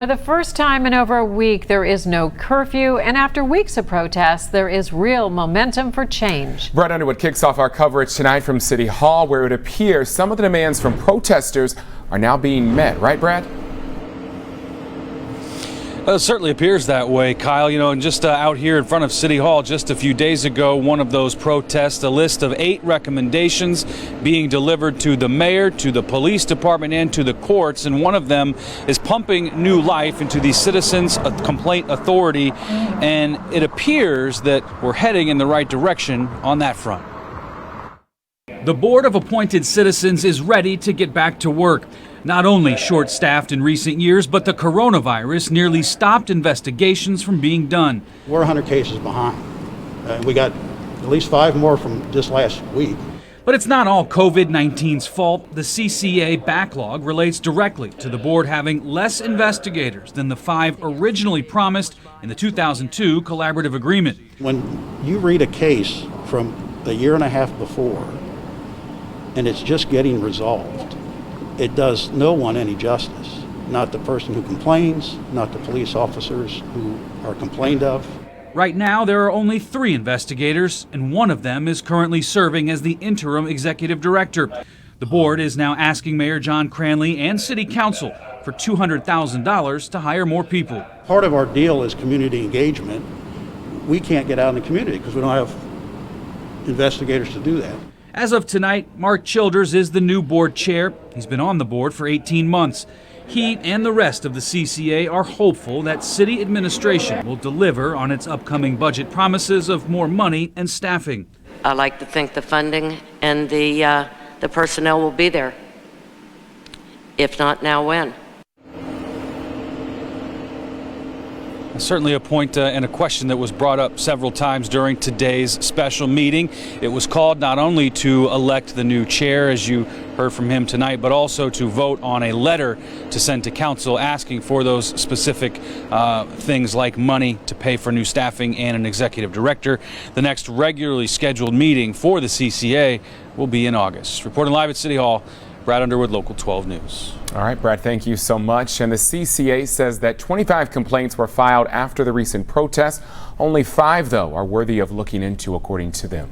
For the first time in over a week, there is no curfew, and after weeks of protests, there is real momentum for change. Brett Underwood kicks off our coverage tonight from City Hall, where it appears some of the demands from protesters are now being met. Right, Brad? It certainly appears that way, Kyle. And just out here in front of City Hall just a few days ago, one of those protests, a list of 8 recommendations being delivered to the mayor, to the police department, and to the courts. And one of them is pumping new life into the Citizens Complaint Authority. And it appears that we're heading in the right direction on that front. The Board of Appointed Citizens is ready to get back to work. Not only short-staffed in recent years, but the coronavirus nearly stopped investigations from being done. We're 100 cases behind. We got at least 5 more from just last week. But it's not all COVID-19's fault. The CCA backlog relates directly to the board having less investigators than the 5 originally promised in the 2002 collaborative agreement. When you read a case from a year and a half before, and it's just getting resolved, it does no one any justice. Not the person who complains, not the police officers who are complained of. Right now, there are only 3 investigators, and one of them is currently serving as the interim executive director. The board is now asking Mayor John Cranley and City Council for $200,000 to hire more people. Part of our deal is community engagement. We can't get out in the community because we don't have investigators to do that. As of tonight, Mark Childers is the new board chair. He's been on the board for 18 months. He and the rest of the CCA are hopeful that city administration will deliver on its upcoming budget promises of more money and staffing. I like to think the funding and the personnel will be there. If not now, when? Certainly a point and a question that was brought up several times during today's special meeting. It was called not only to elect the new chair, as you heard from him tonight, but also to vote on a letter to send to council asking for those specific things like money to pay for new staffing and an executive director. The next regularly scheduled meeting for the CCA will be in August. Reporting live at City Hall, Brad Underwood, Local 12 News. All right, Brad, thank you so much. And the CCA says that 25 complaints were filed after the recent protests. Only 5, though, are worthy of looking into, according to them.